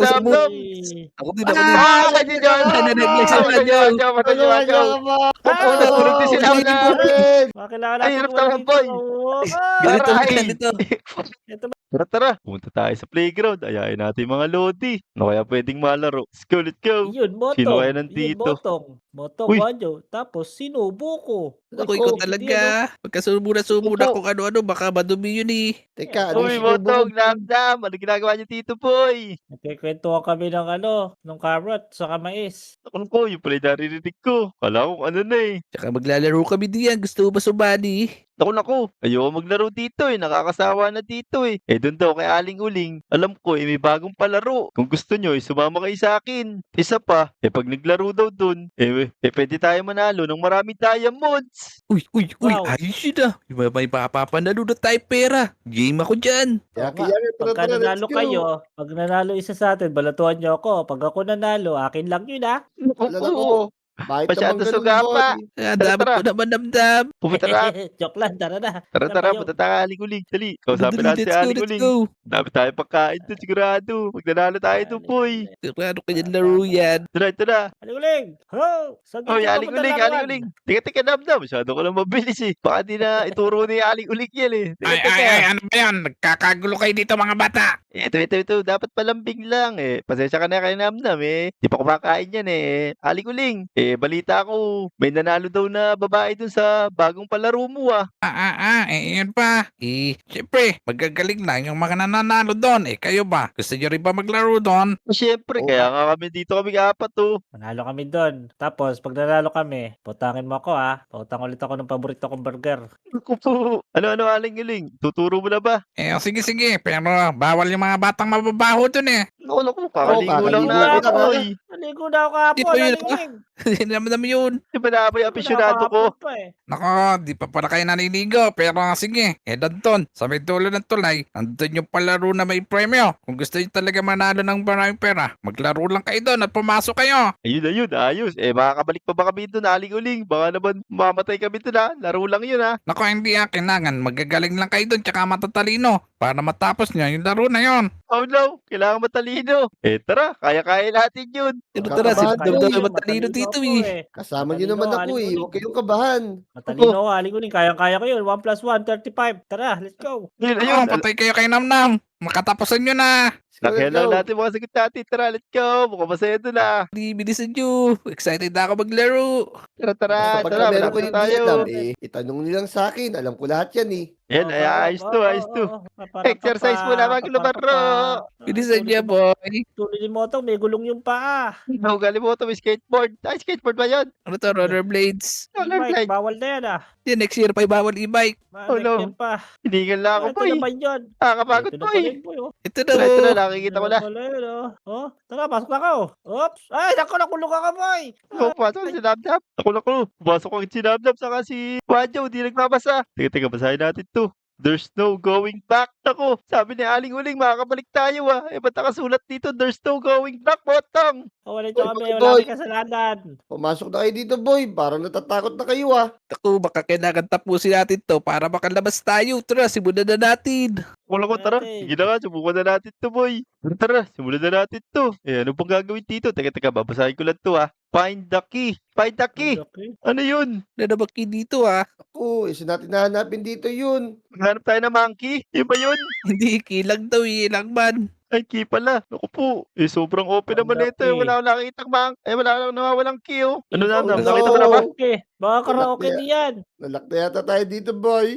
ako sa mo. Namnam. Ako din, ako din. Kanya dyan. Nanaglag si Kanya Wanyo. dyan. Pupunod din si Namnam. Kailangan Ay, natin hirap naman, dito. boy. Ganito, Tara, ay. ganito. Ito ba? Tara, pumunta tayo sa playground. Ayain natin yung mga lodi. Ano kaya pwedeng malaro? Let's go, let's go. Yun, Sino Motong. kaya Yun, nandito? Motong, Uy. Wanyo. Tapos, sinubo ko. Ako, ikaw talaga. Pagkasubo na Opo. kung ano-ano, baka madumi yun eh. Teka, ano Uy, yung sinubo Motong, ko? Namnam. Ano ginagawa niyo dito, boy? Nagkikwentuhan kami ng ng carrot sa mais. Ako ko, yung pala yung naririnig ko. Kala ko ano na eh. Tsaka maglalaro kami diyan. Gusto mo ba sumali? Naku, ayoko maglaro dito eh. Nakakasawa na dito eh. Eh doon daw kay Aling Uling. Alam ko eh may bagong palaro. Kung gusto nyo eh sumama kayo sa akin. Isa pa, eh pag naglaro daw doon, pwede tayo manalo ng maraming diamonds. Uy, Wow. ayos yun ah. May papapanalo na tayo pera. Game ako dyan. Kaya, Pagka nanalo kayo, pag nanalo isa sa atin, balatuhan nyo ako. Pag ako nanalo, akin lang yun ah. Alala ko. Bakit Masyado naman ganun, suga pa. boy? Dapat Tara. ko naman damdam. Pumunta na. Joke lang, tara na. Tara, kayo? punta tayo Aling Uling. Dali, kausapin natin si Let's go, Aling let's Uling. go. Dami tayo pagkain doon sigurado. Pag nanalo tayo doon, boy. Ano kanya laro yan? Tara. Aling-uling! Ho! Saan Oy, dito Aling Uling. Teka, Namnam. Masyado ko lang mabilis eh. Baka di na ituro ni Aling Uling yan eh. Ay, ano ba yan? Nagkakagulo kayo dito mga bata. Ito. Dapat palambing lang eh. Pasensya ka na kay Namnam eh. Di pa kumakain yan eh. Aling Uling. Balita ko. May nanalo daw na babae dun sa bagong palaro mo ah. Yun pa. Siyempre, magagaling lang yung mga nananalo doon. Kayo ba? Gusto nyo rin ba maglaro doon? Siyempre, Oo. kaya nga kami dito kami apat oh. Manalo kami doon. Tapos, pag nanalo kami, putangin mo ako ah. Pautang ulit ako ng paborito kong burger. Naku po. Ano, Aling Uling? Tuturo mo na ba? Sige. Pero bawal yung mga batang mababaho doon eh. Naku, kakaligo lang kakaligo namin lang, boy. Naligo na ako kahapon, Di ba yun, Aling-uling. Hindi naman yun. Di ba na may afisyonado ko? Nako, di pa pala kayo naliligo. Pero sige, doon. Sa may dulo ng tulay, nandun yung palaro na may premyo. Kung gusto nyo talaga manalo ng maraming pera, maglaro lang kayo doon at pumasok kayo. Ayun, ayos. Makakabalik pa ba kami doon, Aling Uling? Baka naman mamatay kami doon ha. Laro lang yun ha. Nako, hindi kailangan. Magagaling lang kayo doon tsaka matatalino para matapos nyo yung laro na yon. Oh no, kailangan matalino. Tara, kaya-kaya natin yun. Tara, si Kakabahan Damdam tayo. matalino dito eh. Kasama nyo Matalino, naman ako Aling eh. Uling. Huwag kayong kabahan. Matalino ako, Aling-uling. Kaya-kaya ko yun. 1 + 1, 35. Tara, let's go. Ayun. Patay kayo kay Namnam. Makatapusan nyo na. Nakaya lang natin mga sagot natin. Tara, let's go. Mukhang masaya doon ah. Bilisan nyo. Excited na ako maglaro. Tara. Pagka meron Malapit kayong na di tayo. alam, itanong nilang sa akin. Alam ko lahat yan eh. Yan, ayos to. Exercise muna bago lumaro. Bilisan niya, boy. Tuloy ni Motong, may gulong yung paa. Nahugali mo ito, may skateboard. Ay, skateboard ba yan? Ano to, rollerblades? E-bike, bawal na yan ah. Next year pa bawal e-bike. Oh, no. Yan pa. Hinigal na ako, Ito boy. naman yun. Nakakapagod, Ito na boy. pala yun, boy. Oh. Ito na, Ito na, oh. nakikita ko na. Wala yun, oh. Oh, tara, pasok na ako. Oops. Ay, naku, nakulong ka, boy. Pumasok si Namnam. Naku. Pumasok ang si Namnam saka si Wanyo. Di nagmamasa. Teka, basahin natin to. There's no going back. Ako, sabi ni Aling Uling, makakabalik tayo ah. Ba't nakasulat dito, there's no going back, Botong. Oh, wala ito kami, Boy, wala boy. kami kasalanan. Pumasok na kayo dito, boy. Parang natatakot na kayo ah. Ako, baka kailangan tapusin natin to para makalabas tayo. Tara, simulan na natin. Wala ko, tara. Natin. Sige na nga, subukan na natin to, boy. Tara, simulan na natin to. Ano pang gagawin dito? Teka, babasahin ko lang to ah. Find the key. Okay. Ano yun? Nanabaki dito ah. Ako, isa natin nahanapin dito yun. Maghanap tayo ng monkey? Yun ba yun? Hindi, kilang daw eh, lang man. Ay, key pala. Naku po. Sobrang open naman Find the nito. key. Wala akong nakikitang wala akong nawawalang key oh. Ano Oh, Namnam? no. Nakita mo na ba? Okay, baka karaoke Wala. diyan. Nalak na yata tayo dito, boy.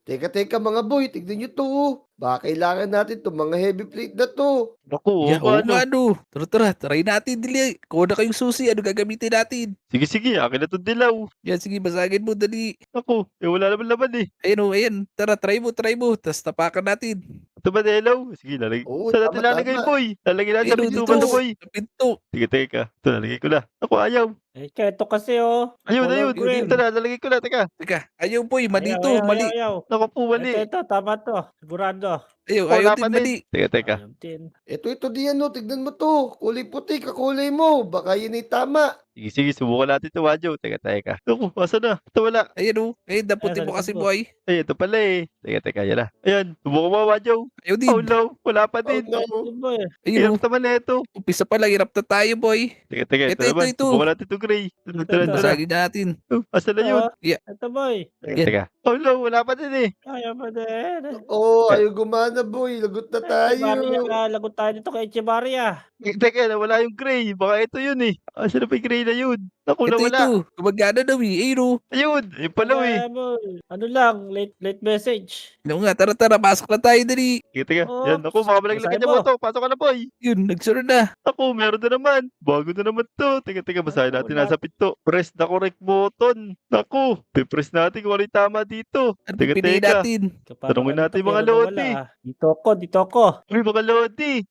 Teka mga boy. Tignan nyo to. Oh. Baka kailangan natin to mga heavy plate na to. Naku, Yeah, oo ano? nga no. Tara, try natin. Dili. Kuha na kayong susi. Ano gagamitin natin? Sige, akin na to dilaw. Yan, sige, basagin mo. Dali. Naku, wala naman laman eh. Ayun o, ayan. Tara, try mo. Tapos tapakan natin. Ito ba dilaw? Sige, Oo, saan natin tama, lalagay, tama. boy? Lalagay natin sa Ayun, pinto dito. ba to, boy? Sa pinto. Sige, teka. Ito, lalagay ko na. Naku, ayaw. Ito kasi oh. Ayun. green. Ito na, lalagay ko na. Teka. Teka, ayaw boy. Mali Ayaw, to. ayaw, Mali. Ayaw. Naku po, mali. Ito, tama to. Sigurado. Ayaw, Wala ayaw pa din. din. Mali. Teka. Ayun din. Ito diyan no. Tignan mo to. Kulay puti. Kakulay mo. Baka yun ay tama. Sige, subukan natin ito, Wadyo. Teka. Naku, asan na? Ito wala. Ayan o. Ayun, daputin Ayan, mo sa kasi, likod mo. boy. Ay, ito pala eh. Teka, yan na. Ayan, subukan mo, Wadyo. Ayaw Oh din. no, wala pa Oh din. no. Boy. Ayun Hirap o. naman na ito. Umpisa pa lang, hirap na tayo, boy. Teka, ito Ito. naman. Subukan natin ito, Gray. Ito na. Basagin natin. Asan na yun? Ito boy. Teka. Oh no, wala pa din eh. Ayaw pa din. Ayaw gumana, boy. Lagot na tayo. Lagot tayo dito kay Echevarria. Teka, nawala yung Gray. Baka ito yun eh. Asan na pa yung Gray na yun? Naku, Ito. nawala. Gumagana daw eh. Ayun o. Ayun pala eh. Boy. Ano lang, late message. Ano nga, tara, pasok na tayo, dali. Teka. Oh, Yan, naku, baka malaglagan basahin niya mo. mo ito. Pasok ka na, boy. Yun, nagsunod na. Ako, meron na naman. Bago na naman to. Teka, basahin natin Wala. nasa pinto. Press the correct button. Naku, pipress natin kung ano yung tama dito. Ano Teka, pipiliin teka. natin? Tanungin natin yung mga lodi. Dito ako. Uy, mga lodi.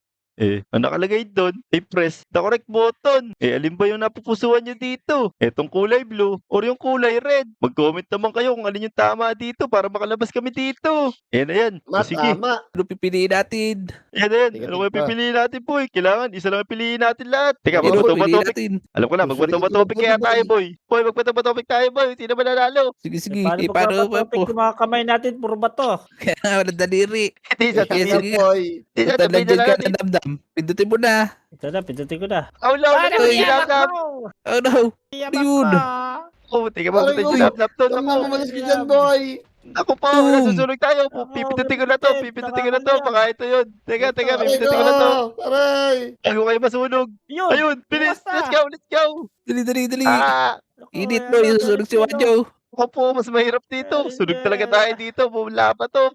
Ang nakalagay doon, press the correct button. Alin ba yung napupusuan nyo dito? Etong kulay blue or yung kulay red? Mag-comment naman kayo kung alin yung tama dito para makalabas kami dito. Ayan na yan. O, sige. Matama. Ano pipiliin natin? Ayan na yan. Teka, Ano kaya teka. pipiliin natin, boy? Kailangan, isa lang ang piliin natin lahat. Teka, Ayun o, magbato piliin topic. natin. Alam ko na, magbato topic kaya tayo, boy. Boy, magbato topic tayo, boy. Sino ba nanalo? Sige. Paano Paano ba magpapatopik po? yung mga kamay natin? Puro bato. Kaya walang daliri. Hindi Sige, sasabihin. sige. boy. Hindi Ito sasabihin lang dyan na ka natin. na damdam. Pindutin mo na. Ito na, pindutin ko na. Oh, no, Paano nagkakaroon iyamak sinabnap. mo? Oh no. Iyamak Ayun. mo. Oh, tingnan mo, Aray, matay uy. sinabnap to. Huwag Naku, mo umalis ka dyan, boy. Ako po, Boom. nasusunog tayo. Ako, Pipindutin ko na to, pipindutin. pipindutin ko na to. Nakakaliyan. Baka ito yun. Teka, Aray pipindutin ko na to. Aray. Bago kayo masunog. Yun. Ayun, bilis. Basta. Let's go. Dali. Ah, Init mo, yung susunog si Wadyo. ako po, mas mahirap dito. Sunog talaga tayo dito. Bumula pa to.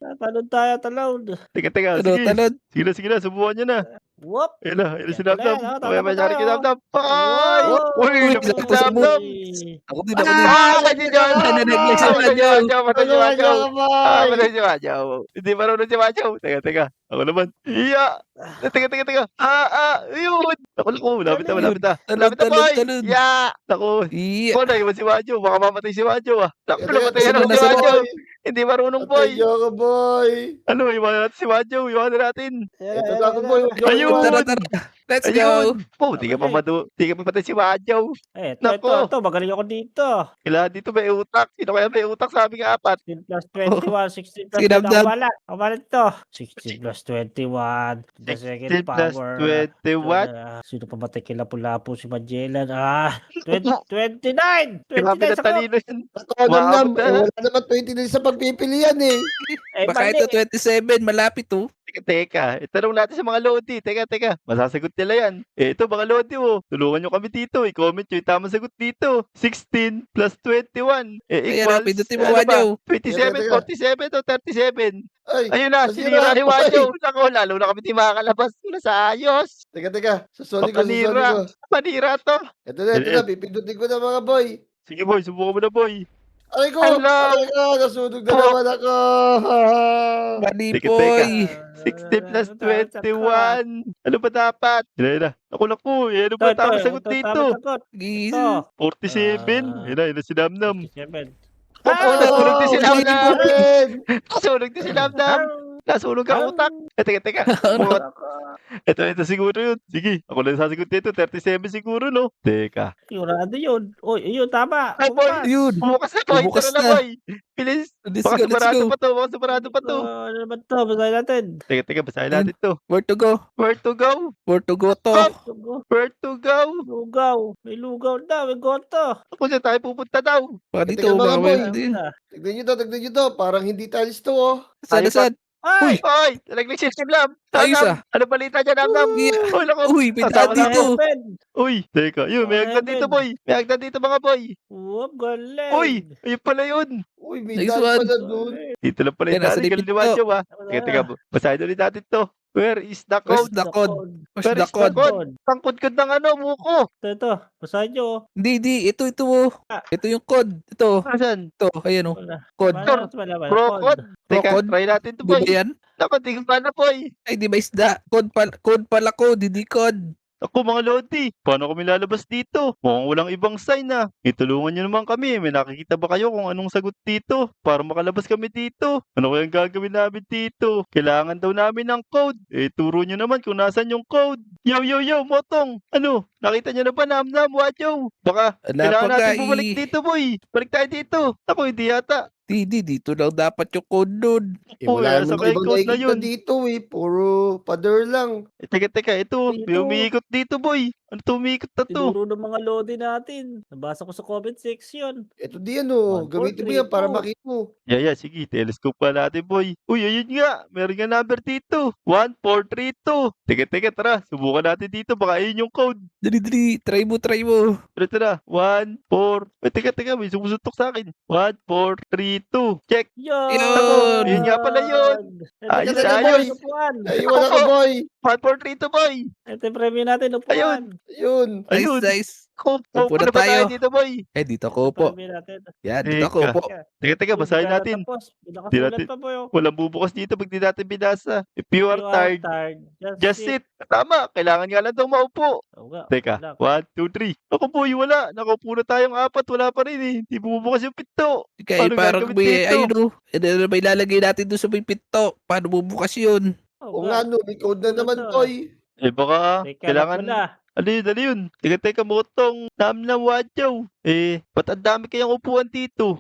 Talon. Teka, Ano, sige. talon. Sige na, subukan nyo na. Whoop. Ayun na, sinabnap. Ayan, Kaya tama mangyari tayo. kinabnap. Ay! Wow. Uy, Uy, lapit lapit sa sa sinabnap. Ako din. Hindi siya. Nananaglag si Wadyo. Matay si Wadyo. boy. Matay si Wadyo. Hindi marunong si Wadyo. Teka. Ako naman. Iya. Teka. Ayun. Naku, lapit na. Lapit na, boy. Talon. Ya. Naku. Iya. Ako na, iwan si Wadyo. Baka mamatay si Wadyo, ah. Naku, Teka, namatay sunod na na si sunod. Wadyo. Hindi marunong, boy. Patay ka, boy. Ano, iwanan natin si Wadyo. Iwanan natin. Ito na ako, boy. Ayun. Tara. Let's go. Ayun. Po, di ka pa patay si Wadyo. Ito, magaling ako dito. Kailangan dito may utak. Sino kaya may utak? Sabi nga 4. 16 plus 21, 16 plus 21. Sinabdab. Ako wala ito. 16 plus 21. The second 16 plus power. 21. Sino pa matay kay Lapu-Lapu si Magellan? 29! 29 Grabe na ako! talino yan. Ako nam. Maabot na. Wala naman 20 din sa pagpipilian eh. Baka mali. ito 27, malapit to. Teka. Itanong natin sa mga lodi. Teka. Masasagot nila yan. Ito mga lodi mo. Tulungan nyo kami dito. I-comment nyo yung tamang sagot dito. 16 plus 21. Ayan, Equals. pindutin mo, ano ba? Wadyo. 27, Teka. 47 o 37. Ay. Ayun na, Nasira sinira ni ako, Wadyo. Nako, lalo na kami di makakalabas. Wala sa ayos. Teka. Susuli ko. Panira. Panira to. Ito na. Pipindutin ko na mga boy. Sige boy, subukan mo na boy. Aray ko. Hala. Nasunog na naman ako. Mali, Teka. boy. 60 plus 21. Ano ba dapat? Yun na. Naku. Ano ba tamang sagot dito? Gis. Ito. 47. Yun na si Damnam. 47. Nasunog din si Damnam. Damnam. Nasunog din si Damnam. Nasunog ang utak. Teka. Ito siguro yun. Sige, ako lang sasagot dito. 37 siguro, no? Teka. Sigurado yun. Uy, yun, tama. Ay, boy. Bukas. Yun. Bumukas na, boy. Bumukas Tara na, na. boy. Bilis. Let's Baka go. sumarado pa to. Ano naman to? Basahin natin. Teka, basahin natin to. Where to go? Where to go? Where to go to? Where to go? Lugaw. May lugaw na. May goto. Ako saan tayo pupunta daw? Baka dito, Teka, mga baka boy. meron din. Tignan nyo to. Parang hindi talis to, oh. Saan? Ay! Oy, nalaglag si Damnam. Ayos, Damnam. Ano balita dyan, Damnam? Yeah. Uy, naku. Uy, pintaan Kasama dito. Uy, teka. Yun, may hagdan dito, boy. May hagdan dito, mga boy. Whoop, galing. Uy, ayun pala yun. Uy, may Nice daan one. pala dun. Dito lang pala yung Yan, nasa dali. lipid Galing ni Wadyo, ah. Teka. Teka, basahin ulit natin to. Where is the Where's code? the code? Where's Where the is the code? code? Tangkod-kod ng ano, muko. Ito. Basahin nyo. Hindi. Ito. Ito yung code. Ito. Asan? Ito. Ayan o. Wala. Code. Pro code. Teka, code? try natin to, Di ba boy. yan? Naku, di ko pa na, boy. Ay, di ba isda? Code pala code. Hindi code. Ako mga Lodi, paano kami lalabas dito? Mukhang walang ibang sign na. Itulungan nyo naman kami. May nakikita ba kayo kung anong sagot dito? Para makalabas kami dito. Ano kayang gagawin namin dito? Kailangan daw namin ng code. Turo nyo naman kung nasan yung code. Yo, Motong! Ano? Nakita nyo na ba Namnam, Wajo? Baka Wala kailangan pa natin ka, bumalik dito, boy. Balik tayo dito. Ako, hindi yata. Hindi, dito lang dapat yung code nun. Wala nasa naman ibang code na nakikita yun. dito Puro pader lang. Teka, ito. May Dito. umiikot dito, boy. Ano to umiikot na to? Tinuro ng mga lodi natin. Nabasa ko sa comment section. Ito di 1, 4, gamitin mo 3, yan para 2. makita mo. Yeah, sige. Telescope pa natin, boy. Uy, ayun nga. Meron nga number dito. 1432. Teka, tara. Subukan natin dito. Baka ayun yung code. Dali, try mo. Pero tara. 1, 4. Teka. May sumusuntok sa akin. 1, 4, 3, 2. Check. Yun! Yun! Yun nga pala yun. Ito Ayos, na ayos. upuan. Ay, wala ka, boy. 1, 4, 3, 2, boy. Ito yung premyo natin, upuan. Ayun. Ayun. Nice. Upo na na ba tayo tayo. dito, boy? Dito ko po. Premyo natin. Yan, dito ko Teka. po. Teka, basahin natin. Di Binakasulat natin- pa po yung Walang bubukas dito pag di natin binasa. If you are tired, just sit. Tama. Kailangan nga lang daw maupo. Teka, 1, 2, 3. Ako po, wala. Nakaupo na tayong apat. Wala pa rin eh. Hindi bumubukas yung pinto. Kaya Paano parang gagawin may, dito? ayun o. Ano ba ilalagay natin doon sa may pinto? Paano bubukas yun? O nga, may code na Ano naman, to? boy. Baka kailangan... Kailangan. Ano yun? Teka, Motong. Namnam, Wadyaw. Ba't ang dami kayang upuan dito?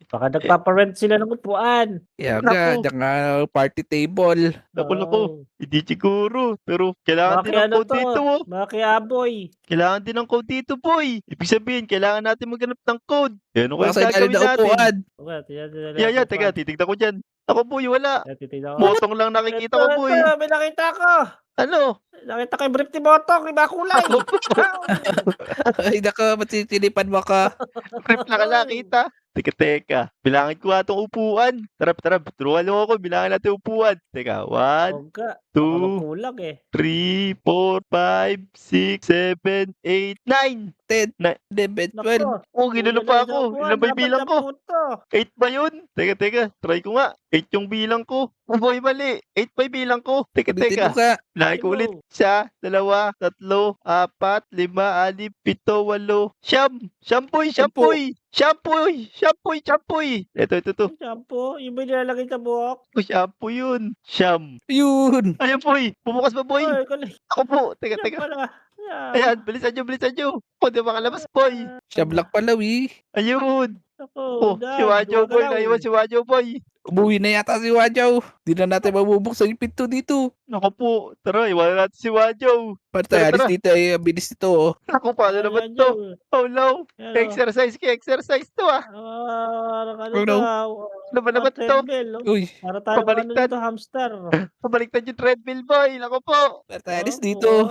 Baka nagpaparent sila ng upuan. Yan nga, Naku. dyan nga, party table. Naku. Hindi siguro. Pero kailangan din Baka ng ano code dito, to? Baka kay Aboy. Kailangan din ng code dito, boy. Ibig sabihin, kailangan natin maghanap ng code. Ano Baka kaya sa ilalim gagawin na natin? upuan. Okay, tingnan Yeah, teka, titignan ko dyan. Ako, boy, wala. Titignan ko. Motong lang nakikita ko, boy. Ito, may nakita ko. Ano? Nakita ko yung brief ni Motong, iba kulay. Ay, naka, matitilipan mo ka. Trip na ka nakita. Teka. Bilangin ko nga itong upuan. Tara, turuan mo ako. Bilangin natin upuan. Teka, 1, Huwag ka. 2, Kulang eh. 3, 4, 5, 6, 7, 8, 9. 10, Na- 11, 12. Nako. Oh, ginulo pa ako. Ilan ba yung bilang ko? 8 ba yun? Teka. Try ko nga. 8 yung bilang ko. Oh boy, mali. 8 pa yung bilang ko. Ulitin Teka. mo ka. Bilangin ko ulit. 1, 2, 3, 4, 5, 6, 7, 8, 9. Shampoy. Ito. Shampoo, yung ba nilalagay sa buhok? Shampoo yun. Ayun. Ayan, boy. Bumukas ba, boy? Ay, kulay. Ako po. Teka. Pala. Ayan, bilisan nyo. O, di makalabas, boy. Siya black pala, wi. Ayun. Ako, Si Wajo, boy. Naiwan si Wajo, boy. Umuwi na yata si Wajaw. Di na natin mabubuksan yung pinto dito. Naku po. Tara, iwanan natin si Wajo. Para tayo Tara. alis dito ay bilis ito. Oh. Naku, paano naman to? Oh, no. Exercise to, ah. Oh, no. Ano ba naman to? Uy, Para tayo ano Pabaliktad. dito, hamster. Pabaliktad yung treadmill, boy. Naku po. para tayo alis dito.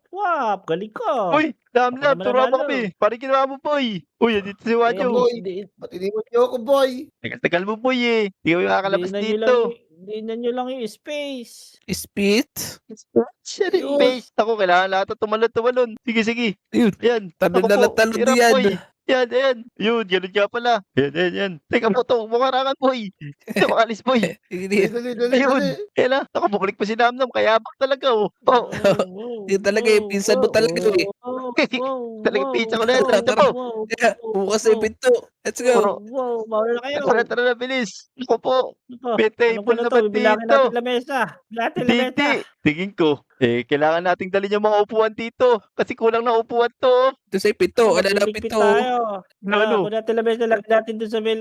Wap. Galing ko. Uy, Namnam, naman turuan mo nanalo. kami. Parang ginawa mo, boy. Uy, andito si Wajo. boy. Ba't iniwan niyo ako, boy? Tagal mo, boy, eh. Di kami makakalabas dito. Hindi nyo lang yung space. Spit. Shit, space. Ako, kailangan lahat na tumalon. Sige. Ayun. Ayan. Talon Ako na po. lang talon Hirap, yan. boy. Yan. Yun, ganun nga pala. Yan. Teka po to, makarangan, boy. Makalis, boy. Hindi. Dali. Ayun. Kaya na, nakabukalik pa si Namnam. Kaya bak talaga, oh. Oh, Yun talaga, yung pinsan mo talaga, eh. Talagang pizza ko na yan. Tara, Tara, Kaya, bukas na yung pinto. Let's go. Wow, bawal na kayo. Tara na, bilis. Ako po. Ito, May anong table ano na to? ba Bibilangin dito? natin lamesa. Hindi. Tingin ko, kailangan nating dalhin yung mga upuan dito. Kasi kulang na upuan to. Ito sa pinto. Wala na Ligpit pinto. tayo. Ano? Kung natin lamesa, lagyan natin doon sa mail,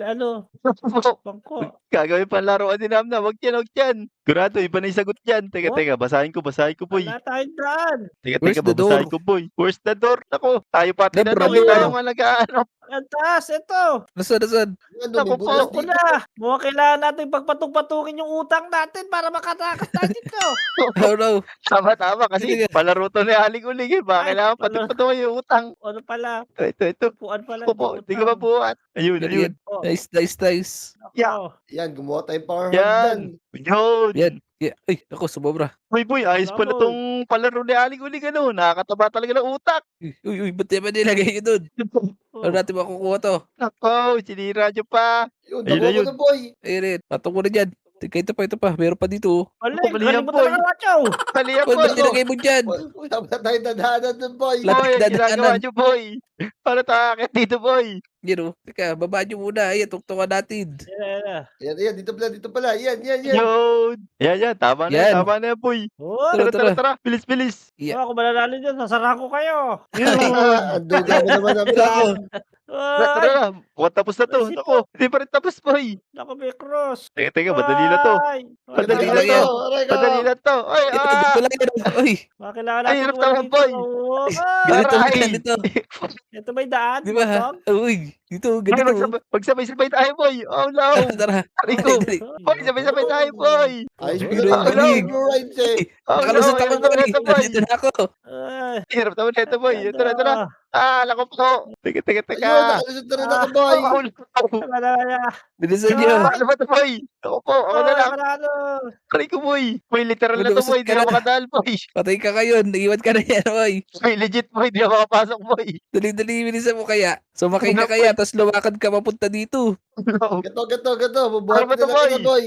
bangko. Gagawin pa laruan din namin na. Wag yan. Kurado, iba na yung sagot dyan. Teka, basahin ko, boy. Wala tayong daan. Where's the babasahin door? ko, boy. Where's the door? Ako, tayo pa The tinanong. door. Tayo nga nag-aano. Ang taas, ito. Nasaan? Ano, Naku may po, bulas Ako dito. na. Mukhang kailangan natin pagpatung-patungin yung utang natin para makatakas tayo dito. Oh no. Tama. Kasi Sige. palaro to ni Aling Uling eh. Baka Ay, kailangan palaro. pati yung utang. Ano pala? Ito. Upuan pala. Po, di ka ba buhat? Ayun. Yan. Oh, Nice. Yeah. Yan, gumawa tayong power Yan. hagdan. Yun. Yan. Ay, ako, sumobra. Boy, ayos pala Bravo. tong palaro ni Aling Uling ano. Nakakataba talaga ng utak. Uy, ba't naman nilagay yun doon? Ano natin makukuha to? Nako, sinira nyo pa. Yun, Ayun na nakuha ko yun. na, boy. Ayun, patong ko na dyan. Teka, ito pa. Meron pa dito. Balik, Mali galing yan, mo boy. talaga, Wachow. Mali yan, Boy, boy. ba't nilagay mo dyan? Boy, wala ba tayong dadaanan dun, boy? Lat- Boy, ang dadaanan. ginagawa nyo, boy. Paano tayo aakyat dito, boy? Yan o. Teka, baba nyo muna. Ayan, tuktungan natin. Yan, dito pala. Yan. Yun. Yan. Tama na Yan. yan, tama na yan, boy. Oh, Tara. Bilis. Yeah. Kung mananalo dyan, sasarahan ko kayo. Ando na naman ang plan. Tara. Mukhang tapos na to. Ay, Ako, hindi pa rin tapos, boy. Naku, may cross. Teka, madali na to. Ay, Madali na na yan. to. Madali na to. Ay, Ito lang yan. Uy, Makilala Ay, natin hirap muna naman, dito. boy. ganito Aray. lang ito. Ito may daan. Di ba? Botong? Uy, dito, Ay, ganito. magsabay-sabay tayo, boy. Oh, no. Tara. Aray ko. Dali. Boy, sabay-sabay tayo, boy. Ayos mo Biro na yung tayo galing. rides eh. Oh, no. Nakalusot ako, Hirap naman boy. ito, boy. Nandito na ako. Ay, Hirap naman ito, boy. Tara. Lako po. Teka. Ayun, nakalusot na rin ako, boy. wala. Bilisan nyo. Ano ba ito, boy? Ako po. Ako na lang. Manalo. Aray ko, boy. Boy, literal na to, Lulusot boy. Di ka ako na. makadal, boy. Patay ka ngayon. Iwan ka na yan, boy. Boy, legit, boy. Di ako makapasok, boy. Dali, bilisan mo kaya. Sumakay ka Ano, kaya, tapos lumakad ka papunta dito. No. Gato. Bubuhat Ano ba na to, lang kita, boy? boy.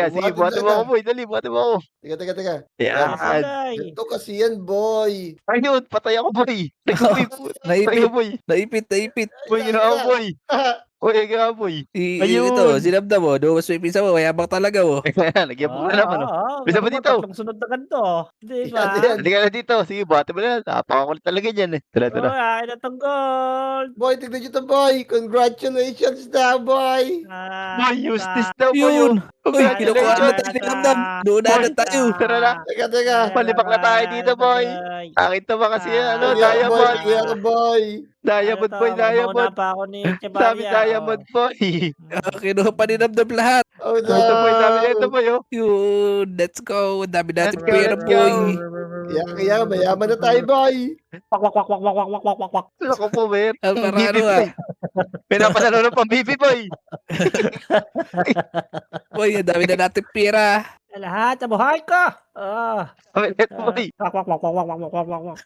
Sige, buhatin mo ako, boy. Dali, buhatin mo ako. Teka. Yan. Ay, Ito kasi yan, boy. Ayun, patay ako, boy. Aray ko, boy. Aray Naipit, ko, boy. naipit. Boy, ginawa, boy. Boy, ginawa, boy. Ayun. Ito, sinabda mo. Dumas mo yung pinsa mo. Mayabang talaga mo. Nagyan mo na naman, oh. Bisa ba dito? Tatlong sunod na ganito. Di ba? Yan. Halika na dito. Sige, buhatin mo na. Napakakulit talaga dyan, eh. Tara. Ay, natong gold. Boy, tignan nyo to, boy. Congratulations na, boy. Boy, use this daw, boy. Yun. oh. Uy, kinukuha na Congratulations. tayo ni Ramdam. Doon na tayo. Tara na. Teka. Palibak na tayo dito, boy. Akin to ba kasi, ano, diamond. Boy. Diamond, boy, diamond. Mauna pa ako ni Dami Chevalia. diamond, boy. Kinuha pa ni Ramdam lahat. Oh, no. Ito, boy, dami na ito, boy, oh. Yun, let's go. Dami natin Let's go, pera, let's boy. Kaya, mayaman na tayo, boy. Wak. Ako po, man. Ang para Bibi, ano boy. ah. Pinapanalo ng pambibi, boy. Boy, ang dami na natin pera. Lahat sa buhay ko. Ulit, boy. Wak.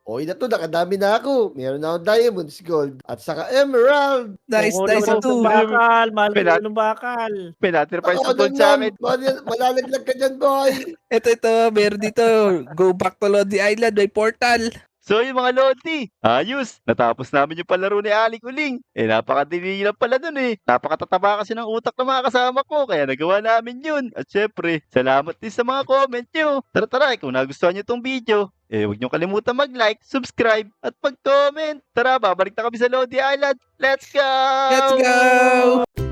Okay na to, nakadami na ako. Meron na akong diamonds, gold, at saka emerald. Nice ito. Bakal, mahal Pinat- ng bakal. Pinatir pa yung Ako gold sa akin. Malalaglag ka dyan, boy. Ito, meron dito. Go back to Lodi Island. May portal. So yung mga Lodi, ayos. Natapos namin yung palaro ni Aling Uling. Napakadili lang pala dun eh. Napakatataba kasi ng utak ng mga kasama ko. Kaya nagawa namin yun. At syempre, salamat din sa mga comment nyo. Tara, kung nagustuhan nyo tong video, huwag nyo kalimutan mag-like, subscribe, at mag-comment. Tara, babalik na kami sa Lodi Island. Let's go! Let's go!